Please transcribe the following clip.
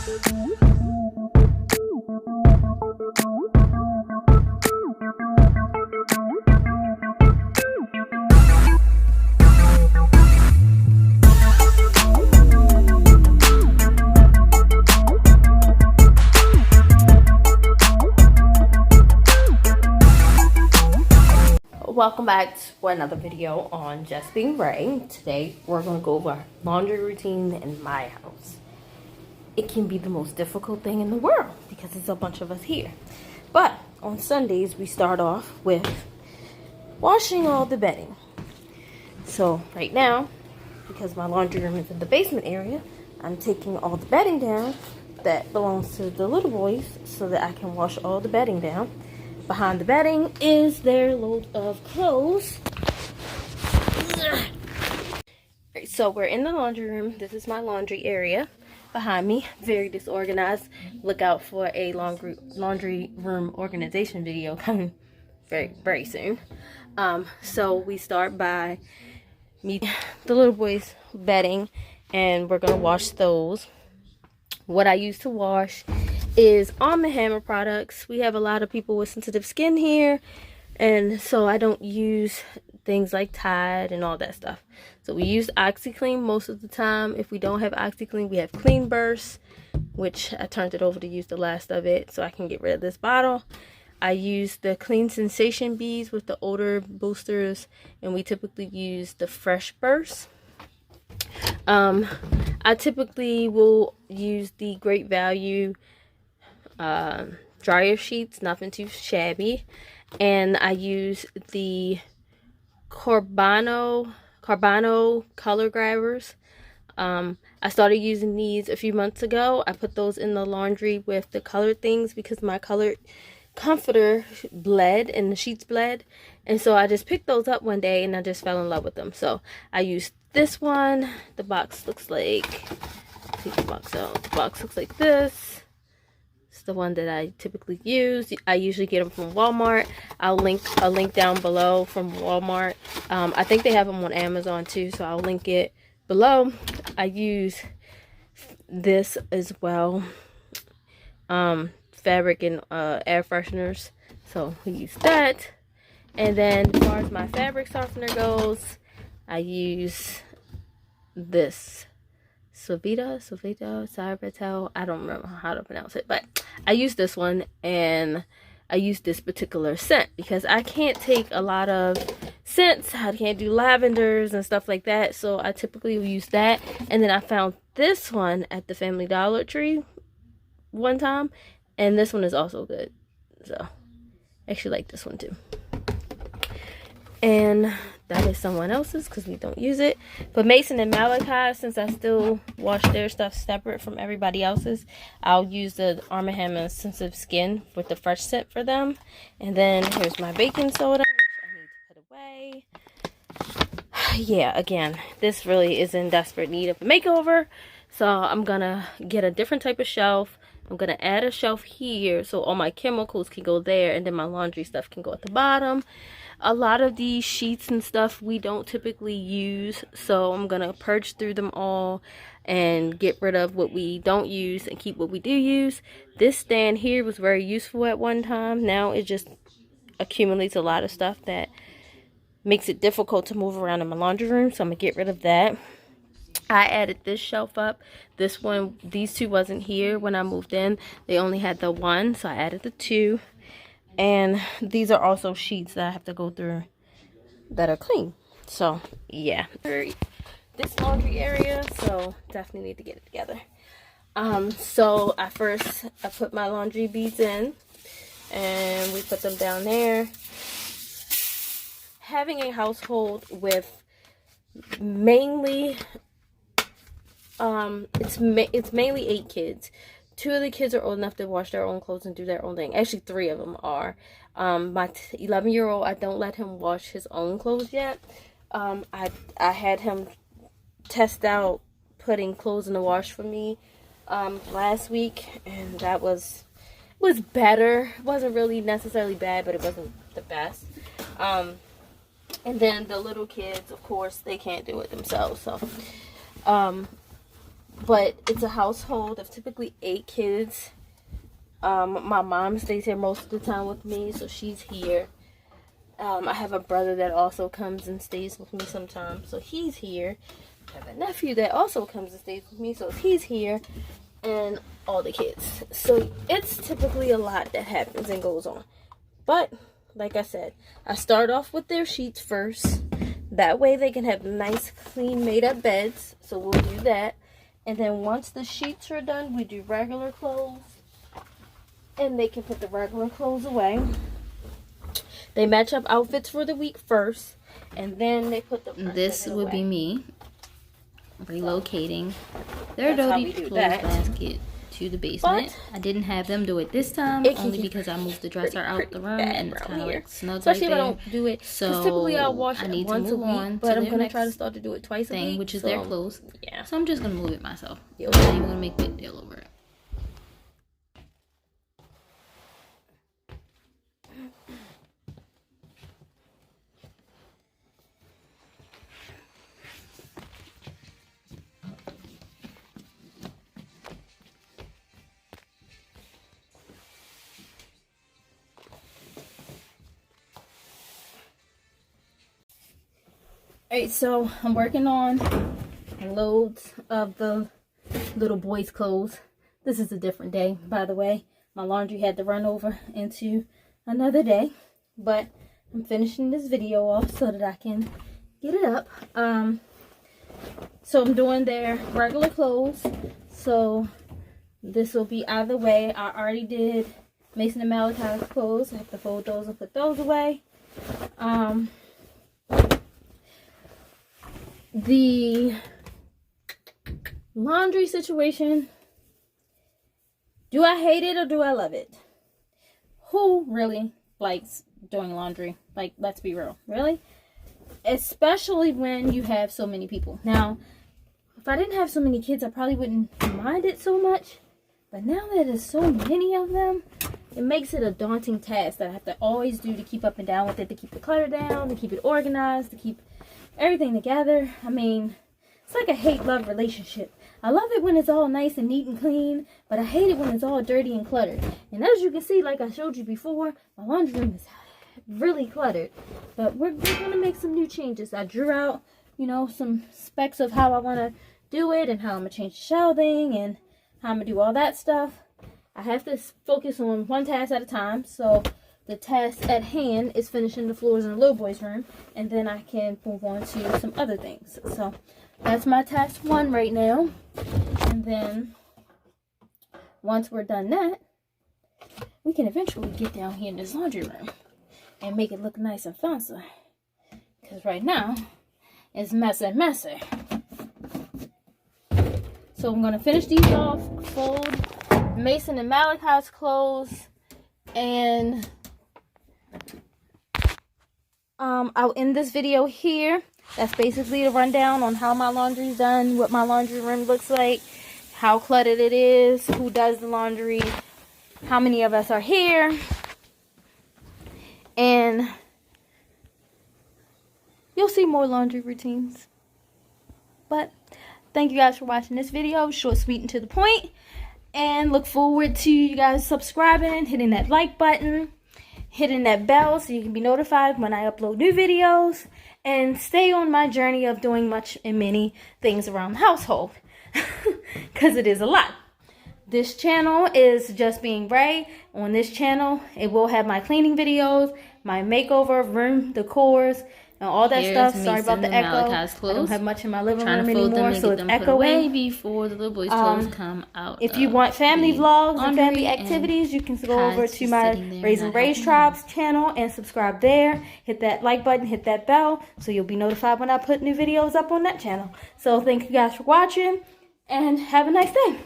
Welcome back to another video on Just Being Ray. Today we're going to go over laundry routine in my house. It can be the most difficult thing in the world because there's a bunch of us here. But on Sundays we start off with washing all the bedding. So right now, because my laundry room is in the basement area, I'm taking all the bedding down that belongs to the little boys so that I can wash all the bedding down. Behind the bedding is their load of clothes. So we're in the laundry room. This is my laundry area behind me. Very disorganized. Look out for a laundry room organization video coming very soon. So we start by meeting the little boys' bedding, and we're gonna wash those. What I use to wash is Arm & Hammer products. We have a lot of people with sensitive skin here, and so I don't use things like Tide and all that stuff. So we use OxyClean most of the time. If we don't have OxyClean, we have Clean Burst, which I turned it over to use the last of it so I can get rid of this bottle. I use the Clean Sensation beads with the odor boosters, and we typically use the Fresh Burst. I typically will use the Great Value dryer sheets, nothing too shabby, and I use the Carbano color grabbers. I started using these a few months ago. I put those in the laundry with the colored things because my colored comforter bled and the sheets bled, and so I just picked those up one day and I just fell in love with them. So I used this one. The box looks like, take the box out. The box looks like this. It's the one that I typically use. I usually get them from Walmart. I'll link a link down below from Walmart. I think they have them on Amazon too, so I'll link it below. I use this as well. Fabric and air fresheners, so we use that. And then as far as my fabric softener goes, I use this Sorbitol. I don't remember how to pronounce it, but I use this one, and I use this particular scent because I can't take a lot of scents. I can't do lavenders and stuff like that, so I typically use that. And then I found this one at the Family Dollar Tree one time, and this one is also good. So I actually like this one too. And that is someone else's because we don't use it. But Mason and Malachi, since I still wash their stuff separate from everybody else's, I'll use the Arm & Hammer Sensitive Skin with the fresh scent for them. And then here's my baking soda, which I need to put away. Yeah, again, this really is in desperate need of a makeover. So I'm gonna get a different type of shelf. I'm gonna add a shelf here so all my chemicals can go there, and then my laundry stuff can go at the bottom. A lot of these sheets and stuff we don't typically use, so I'm gonna purge through them all and get rid of what we don't use and keep what we do use. This stand here was very useful at one time. Now it just accumulates a lot of stuff that makes it difficult to move around in my laundry room, so I'm gonna get rid of that. I added this shelf up. This one, these two wasn't here when I moved in. They only had the one, so I added the two. And these are also sheets that I have to go through that are clean. So yeah, this laundry area, so definitely need to get it together. So I put my laundry beads in, and we put them down there. Having a household with mainly it's mainly 8 kids. 2 of the kids are old enough to wash their own clothes and do their own thing. Actually, 3 of them are. My 11-year-old, I don't let him wash his own clothes yet. I had him test out putting clothes in the wash for me last week, and that was better. It wasn't really necessarily bad, but it wasn't the best. And then the little kids, of course, they can't do it themselves. So But it's a household of typically 8 kids. My mom stays here most of the time with me, so she's here. I have a brother that also comes and stays with me sometimes, so he's here. I have a nephew that also comes and stays with me, so he's here. And all the kids. So it's typically a lot that happens and goes on. But, like I said, I start off with their sheets first. That way they can have nice, clean, made-up beds. So we'll do that. And then once the sheets are done, we do regular clothes. And they can put the regular clothes away. They match up outfits for the week first. And then they put the This would be me relocating their dirty clothes basket to the basement. I didn't have them do it this time, only because I moved the dresser out the room and it's kind of like snug especially right if I there. don't do it. So typically I'll wash I it need once to a move week, on but to I'm their gonna next try to start to do it twice a week. which is their clothes. Yeah. So I'm just gonna move it myself. Yeah. I'm not even gonna make a big deal over it. Alright, so I'm working on loads of the little boys' clothes. This is a different day, by the way. My laundry had to run over into another day. But I'm finishing this video off so that I can get it up. So I'm doing their regular clothes. So this will be either way. I already did Mason and Malachi's clothes. I have to fold those and put those away. The laundry situation, do I hate it or do I love it? Who really likes doing laundry? Like, let's be real. Really? Especially when you have so many people. Now, if I didn't have so many kids, I probably wouldn't mind it so much. But now that there's so many of them, it makes it a daunting task that I have to always do to keep up and down with it, to keep the clutter down, to keep it organized, to keep everything together. I mean, it's like a hate-love relationship. I love it when it's all nice and neat and clean, but I hate it when it's all dirty and cluttered. And as you can see, like I showed you before, my laundry room is really cluttered. But we're going to make some new changes. I drew out, you know, some specs of how I want to do it and how I'm going to change the shelving and how I'm going to do all that stuff. I have to focus on one task at a time, so the task at hand is finishing the floors in the little boy's room, and then I can move on to some other things. So that's my task 1 right now. And then once we're done that, we can eventually get down here in this laundry room and make it look nice and fancy. Because right now, it's messy. So I'm going to finish these off, fold Mason and Malachi's clothes, and I'll end this video here. That's basically the rundown on how my laundry's done, what my laundry room looks like, how cluttered it is, who does the laundry, how many of us are here, and you'll see more laundry routines. But thank you guys for watching this video, short, sweet, and to the point, and look forward to you guys subscribing, hitting that like button, hitting that bell so you can be notified when I upload new videos, and stay on my journey of doing much and many things around the household, because it is a lot. This channel is Just Being Ray. On this channel, it will have my cleaning videos, my makeover, room decors, and all that stuff. Sorry about the echo. I don't have much in my living room anymore, so it's echoing. Before the little boys' clothes come out. If you want family vlogs and family activities, you can go over to my Raising Ray's Tribes channel and subscribe there. Hit that like button, hit that bell, so you'll be notified when I put new videos up on that channel. So thank you guys for watching, and have a nice day.